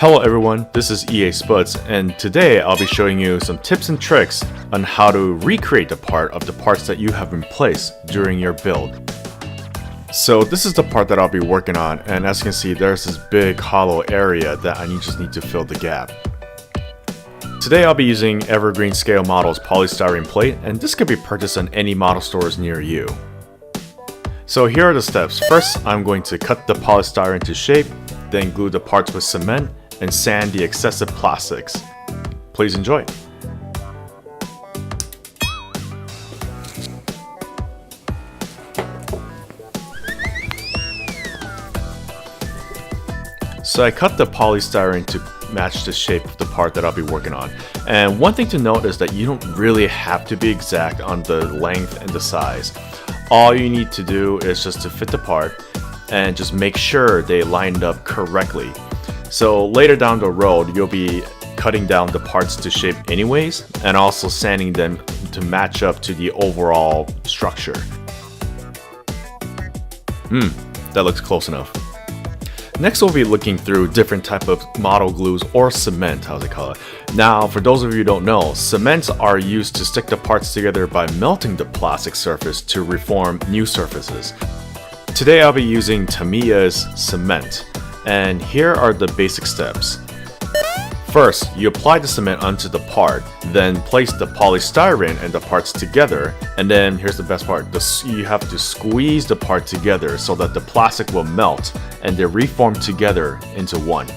Hello everyone, this is EA Spuds, and today I'll be showing you some tips and tricks on how to recreate the part of the parts that you have been placed during your build. So this is the part that I'll be working on, and as you can see there's this big hollow area that I just need to fill the gap. Today I'll be using Evergreen Scale Models polystyrene plate, and this can be purchased on any model stores near you. So here are the steps. First, I'm going to cut the polystyrene to shape, then glue the parts with cement, and sand the excessive plastics. Please enjoy. So I cut the polystyrene to match the shape of the part that I'll be working on. And one thing to note is that you don't really have to be exact on the length and the size. All you need to do is just to fit the part and just make sure they lined up correctly. So later down the road, you'll be cutting down the parts to shape anyways, and also sanding them to match up to the overall structure. That looks close enough. Next, we'll be looking through different type of model glues or cement, how they call it. Now, for those of you who don't know, cements are used to stick the parts together by melting the plastic surface to reform new surfaces. Today I'll be using Tamiya's cement, and here are the basic steps. First, you apply the cement onto the part, then place the polystyrene and the parts together, and then here's the best part, you have to squeeze the part together so that the plastic will melt and they reform together into one.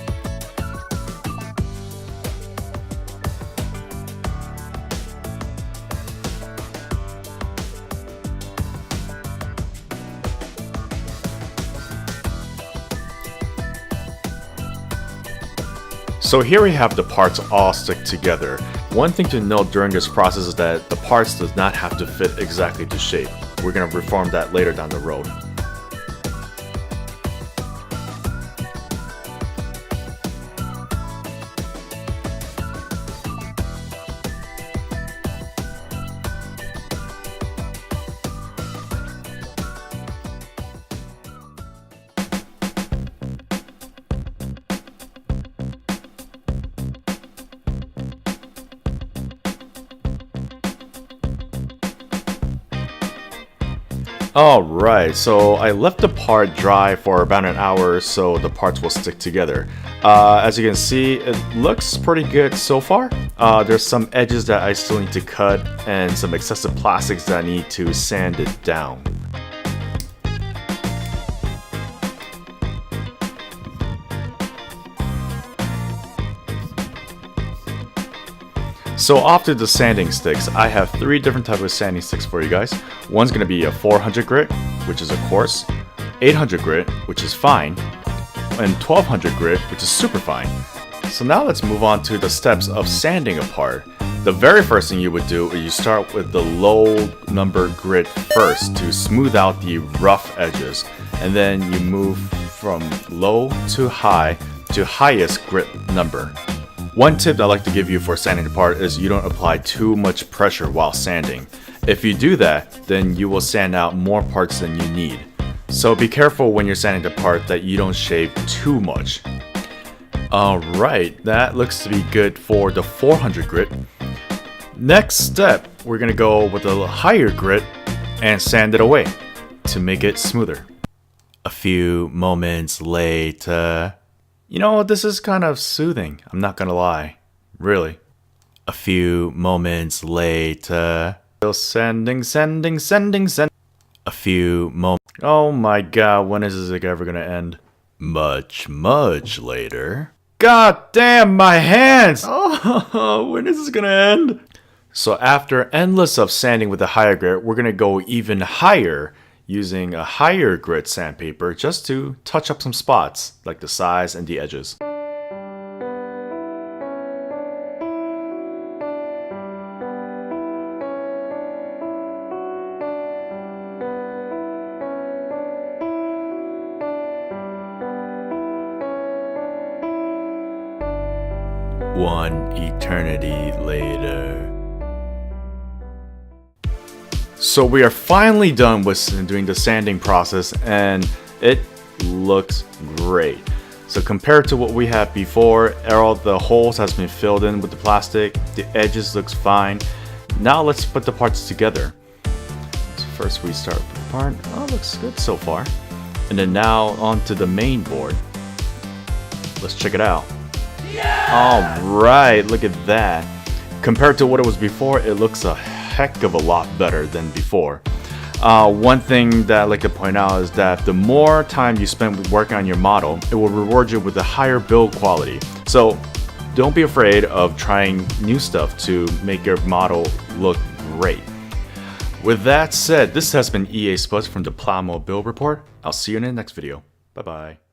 So here we have the parts all stick together. One thing to note during this process is that the parts does not have to fit exactly to shape. We're going to reform that later down the road. Alright, so I left the part dry for about an hour so the parts will stick together. As you can see, it looks pretty good so far. There's some edges that I still need to cut and some excessive plastics that I need to sand it down. So after the sanding sticks, I have 3 different types of sanding sticks for you guys. One's going to be a 400 grit, which is a coarse, 800 grit, which is fine, and 1200 grit, which is super fine. So now let's move on to the steps of sanding a part. The very first thing you would do is you start with the low number grit first to smooth out the rough edges, and then you move from low to highest grit number. One tip I like to give you for sanding the part is you don't apply too much pressure while sanding. If you do that, then you will sand out more parts than you need. So be careful when you're sanding the part that you don't shave too much. Alright, that looks to be good for the 400 grit. Next step, we're going to go with a higher grit and sand it away to make it smoother. A few moments later. You know, this is kind of soothing, I'm not gonna lie. Really. A few moments later. Still sanding. A few moments. Oh my god, when is this ever gonna end? Much later. God damn, my hands! Oh, when is this gonna end? So after endless of sanding with a higher grit, we're gonna go even higher using a higher grit sandpaper just to touch up some spots, like the sides and the edges. One eternity later. So we are finally done with doing the sanding process, and it looks great. So compared to what we had before, all the holes has been filled in with the plastic, the edges looks fine. Now let's put the parts together. So first we start with the part. Oh, looks good so far. And then now onto the main board. Let's check it out. Alright, look at that. Compared to what it was before, it looks a heck of a lot better than before. One thing that I'd like to point out is that the more time you spend working on your model, it will reward you with a higher build quality. So don't be afraid of trying new stuff to make your model look great. With that said, this has been EA Spuds from the Plamo Build Report. I'll see you in the next video. Bye bye.